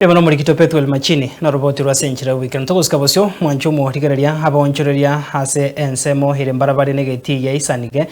Ebono murikito Pethuel Machini na roboti rwa senchira weekend togoska bosyo mwanchumo rigereria abonchoreria hase ensemo hire mbarabari negeti ya isanige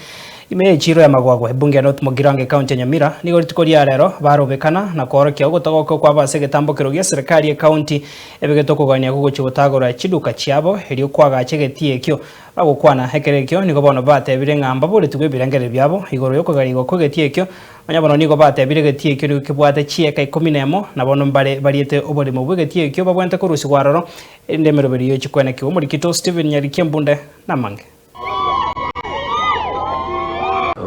ime chiro ya magwagwa bunge not Mugirange county ya Nyamira nigo ritukoria rero barobekana na korokia gutogoko kwa base getambukiro gya serikali ya county ebegetoko gania gugochibotagora chiduka chiabo herio kwaga chegeti ekyo bagukwana hekerekyo nigo bono batebire ngamba buri tugwe birengere byabo igoro yoko gari gokogeti ekyo Manyabano nigo batebire geti ekyo ni kibwate chieka 11 na bono mbare bariete obori mu bwegeti ekyo babwente kurusi gwaroro endemero beri yo chikwene kyo muri kito Steven Nyarikembunde namange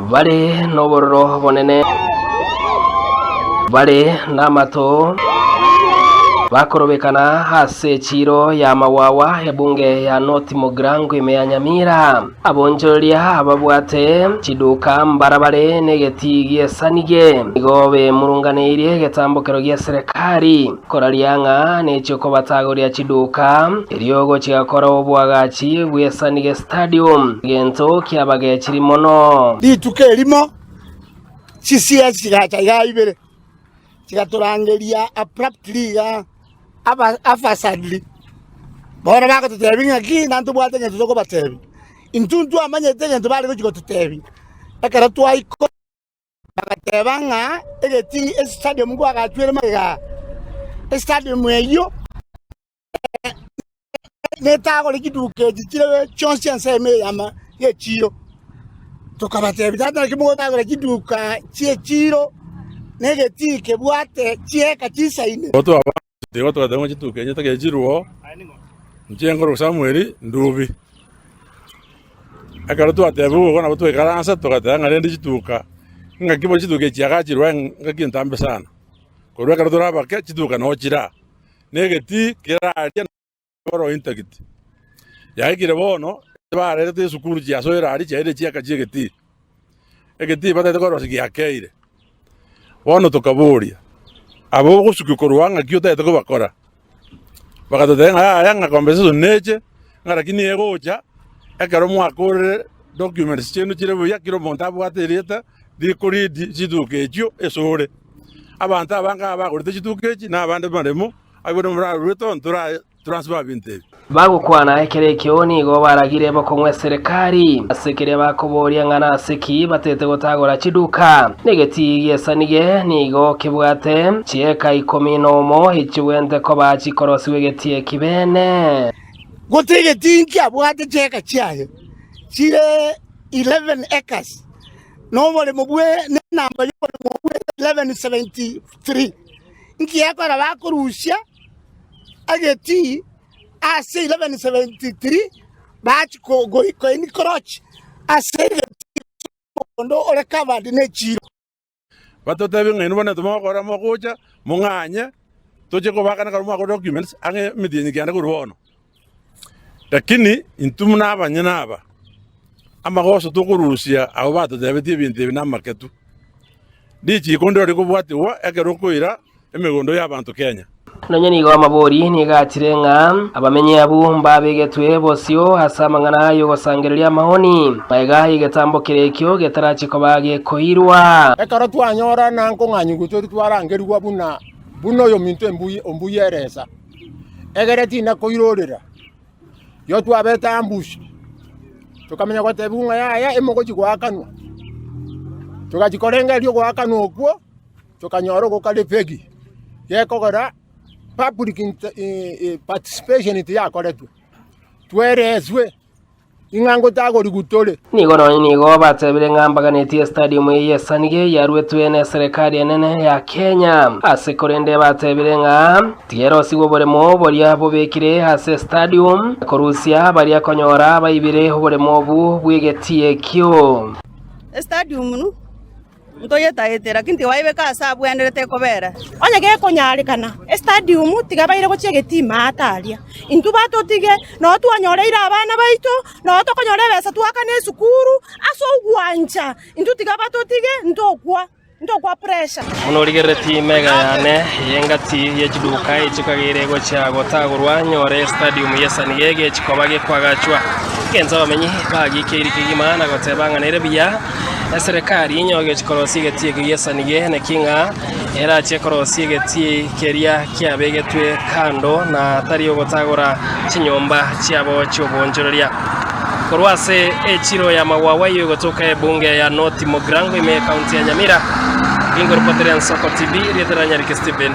Vale nobororo bonene Vale namato bakorobekana hase chiro ya mawawa hebunge ya North Mugirange ya Nyamira abonjoria ababwate chiduka mbarabare negeti gyesanige igobe murunganire getambukiro gya serikali koralianga necho ko batagoria chiduka eryogo chigakora obwagachi bwesanige stadium gento kyabage kirimono lituke limo CCS chigacha ibere chigaturangeria abruptly afasadly bora bako tutebinga ki nantu bwate ngeto ko batebi intuntu amanye tenge bali ko tutebi ekara twaiko bakatebanga egeti stadium gwa gatwere maga stadium eyo netago likiduke chire chonse eme yama ye chiro tokabatebi tata kimugo tago likiduka chiro negeti ke bwate chieka chisaine Watu wadango chitu Kenya take jiruo njengoro Samueli ndubi akaro tu atebu kona watu ekaransa tokata ngalendi chituka ngakibo chituke chiaga chirwa ngakintambe sana korwa karo doraba ke chituka no chira negeti kera atia boro intagiti yaikire bono bare te sukuru chia so era ari chede chiaka chigeti egeti bata te koro sigiakeire bono tokaburia abo gusukukorwanga kyote to bakora bakatotenga yanga conversation neche ngarakini egocha ekaro mwakore documents chenu chirebo yakiro montabu atereta dikori chiduke ekyo esore abantu abanga bagorite chiduke eki nabande bandemo agodo mura return transfer binte bagukwana ekerekyo nigo baragire bokongwe serikali asekere bakoboria ngana aseki batete gotagora chiduka negeti yesanige nigo kibwate chieka 11 hichiwente ko bachikorosi wegeti ekibene gotegeti nkyabwate chieka chiaye chire 11 acres no mole mubwe namba yo mubwe 1173 nkyakora bakorusha ageti ase 1173 batch go ini kroch ase ndo ole covered ne chiro batotabe ngene bona tumokora mokucha munganye toje ko bakana karuma ko documents ange midini kyanda kurono lakini intumuna abanyana aba amagoso tukurusia abo batotabe tibinte binamarketu dichi kondo riko bwatiwa ekerokoira emegondo y'abantu Kenya Nonye nigo amabori nigatirenga abamenye abumba begetwe bosyo hasamangana yo gosangereria mahoni maiga igetambukire ekyo getarachiko bage koirwa ekaro twanyora nanko nganyugo twarangerwa buno yo minto ombuyereza egereti na koirorera yo twabeta ambush tukamenya ko tebunga ya emogo chigwakanwa tukachikorenga ryo gwakanwa okwo tukanyoro go kale pegi yekogora public participation iti yakoretwe twerezwe ingango tagori gutole nigo batebire ngambaganeti stadium yesanige yarwetwe ne serikali enene ya Kenya asekorende batebire nga tiero sigobore boria bobekire hase stadium korusia baria konyora bayibire obore mobu bwegeti ekyo stadium nu Ntoye taetera kinti waibe ka sabu enderete kobera onye ge konyarikana stadium tigabaire gochegeti mataria intu batotige no twanyoreira abana baito no tokonyore besa twakane sukuru aso gwanja intu tigabatotige ndokwa pressure onorigereti mega yane yengati yechiduka ichikagire gocha gotagurwa nyore stadium yesanige chikobage kwagachwa kenza bamenyi bagikiri kigimana gotebanga nerebia serikali inyoge chikorosi getie yesanige ne kinga era chekorosi geti keria kiabegetwe kando na tari ogotagora chinyomba chiabo chobonjoria korwase echiro ya mawawa yo gotoka bunge ya North Mogrango ime county ya Nyamira ingorpotere Nsoko TV rietera Nyariki Stephen.